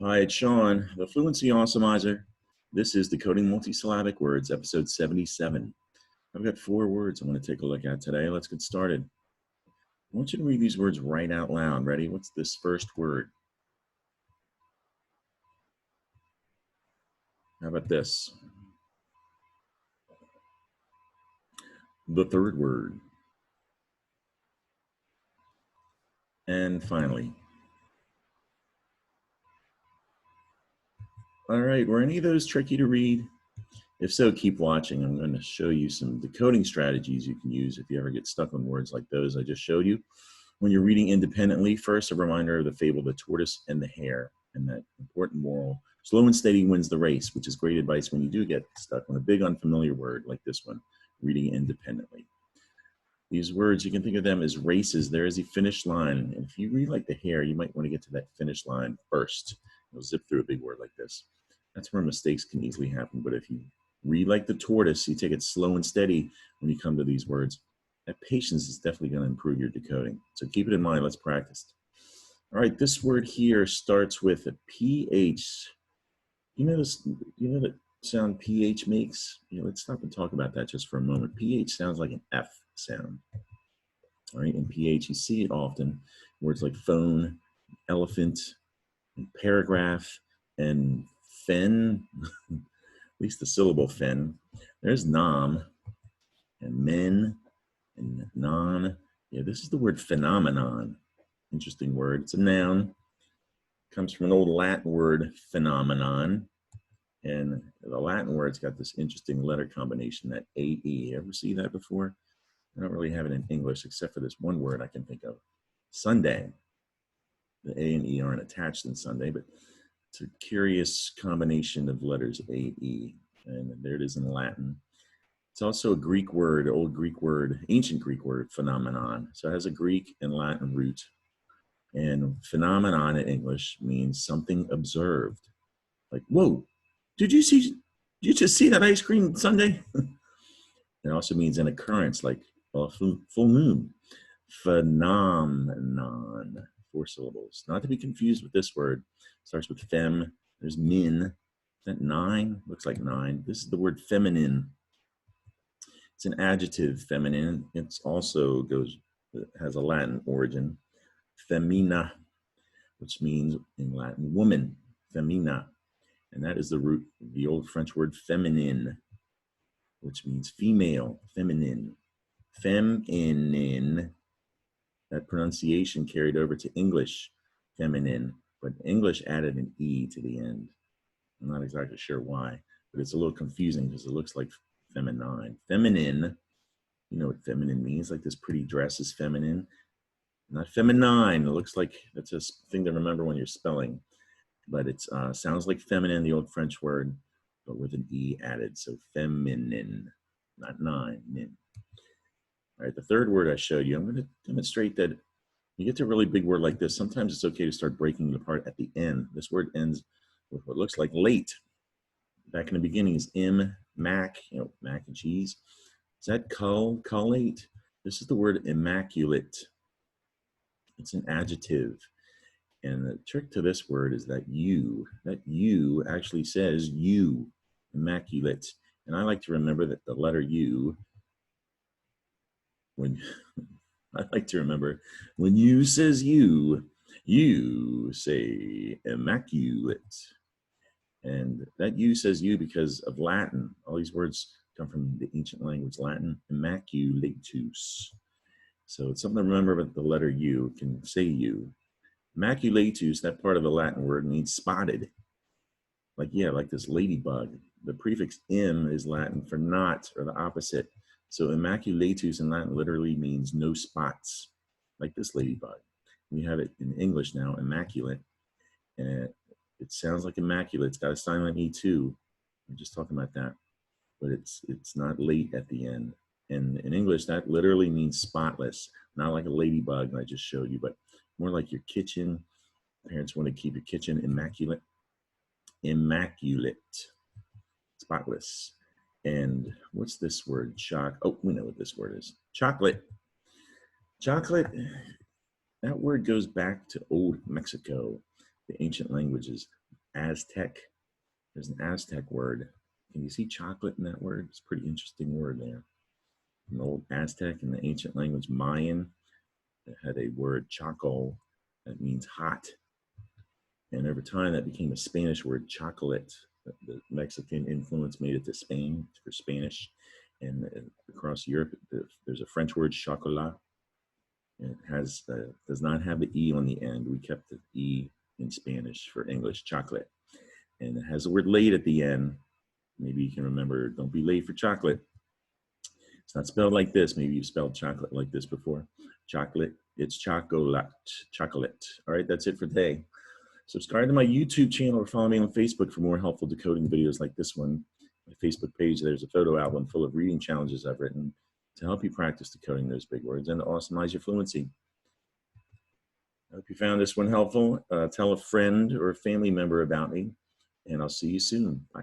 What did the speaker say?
Hi, it's Sean, the Fluency Awesomizer. This is Decoding Multi-Syllabic Words, episode 77. I've got 4 words I want to take a look at today. Let's get started. I want you to read these words right out loud. Ready? What's this first word? How about this? The third word. And finally. All right, were any of those tricky to read? If so, keep watching. I'm going to show you some decoding strategies you can use if you ever get stuck on words like those I just showed you. When you're reading independently, first, a reminder of the fable, The Tortoise and the Hare, and that important moral, slow and steady wins the race, which is great advice when you do get stuck on a big unfamiliar word like this one, reading independently. These words, you can think of them as races. There is a finish line. And if you read like the hare, you might want to get to that finish line first. You'll zip through a big word like this. That's where mistakes can easily happen. But if you read like the tortoise, you take it slow and steady when you come to these words. That patience is definitely going to improve your decoding. So keep it in mind. Let's practice. All right, this word here starts with a PH. You know this? You know the sound PH makes? Let's stop and talk about that just for a moment. PH sounds like an F sound. All right, in PH, you see it often. Words like phone, elephant, and paragraph, and fen, at least the syllable fen. There's nom, and men, and non. Yeah, this is the word phenomenon. Interesting word. It's a noun. It comes from an old Latin word, phenomenon. And the Latin word's got this interesting letter combination, that AE. Ever see that before? I don't really have it in English except for this one word I can think of, sundae. The A and E aren't attached in sundae, but it's a curious combination of letters AE. And there it is in Latin. It's also a Greek word, old Greek word, ancient Greek word, phenomenon. So it has a Greek and Latin root. And phenomenon in English means something observed. Like, whoa, did you just see that ice cream sundae? It also means an occurrence, like a full moon. Phenomenon, 4 syllables. Not to be confused with this word. It starts with fem. There's min. Is that 9? Looks like 9. This is the word feminine. It's an adjective, feminine. It's also has a Latin origin. Femina, which means in Latin woman. Femina. And that is the root of the old French word feminine, which means female, feminine. Feminine, that pronunciation carried over to English, feminine, but English added an E to the end. I'm not exactly sure why, but it's a little confusing because it looks like feminine. Feminine, you know what feminine means, like this pretty dress is feminine. Not feminine, it looks like that's a thing to remember when you're spelling, but it sounds like feminine, the old French word, but with an E added, so feminine, not nine, min. All right, the third word I showed you, I'm going to demonstrate that you get to a really big word like this. Sometimes it's okay to start breaking it apart at the end. This word ends with what looks like late. Back in the beginning is mac, mac and cheese. Is that collate? This is the word immaculate. It's an adjective. And the trick to this word is that you actually says you, immaculate. And I like to remember that the letter U, I like to remember when you says you say immaculate. And that you says you because of Latin. All these words come from the ancient language Latin, immaculatus. So it's something to remember about the letter U. It can say you. Immaculatus, that part of the Latin word, means spotted. Like this ladybug. The prefix im is Latin for not, or the opposite. So immaculatus in Latin literally means no spots, like this ladybug. We have it in English now, immaculate. And it sounds like immaculate. It's got a silent E too. We're just talking about that. But it's not late at the end. And in English, that literally means spotless. Not like a ladybug I just showed you, but more like your kitchen. Parents want to keep your kitchen immaculate. Immaculate. Spotless. And what's this word? Oh, we know what this word is. Chocolate. Chocolate, that word goes back to old Mexico, the ancient languages. Aztec. There's an Aztec word. Can you see chocolate in that word? It's a pretty interesting word there. An old Aztec in the ancient language Mayan, it had a word CHOCOL that means hot. And over time that became a Spanish word, chocolate. The Mexican influence made it to Spain for Spanish. And across Europe, there's a French word, chocolat. And it has does not have the E on the end. We kept the E in Spanish for English, chocolate. And it has the word late at the end. Maybe you can remember, don't be late for chocolate. It's not spelled like this. Maybe you've spelled chocolate like this before. Chocolate, it's chocolate, chocolate. All right, that's it for today. Subscribe to my YouTube channel or follow me on Facebook for more helpful decoding videos like this one. My Facebook page, there's a photo album full of reading challenges I've written to help you practice decoding those big words and to awesomize your fluency. I hope you found this one helpful. Tell a friend or a family member about me, and I'll see you soon. Bye.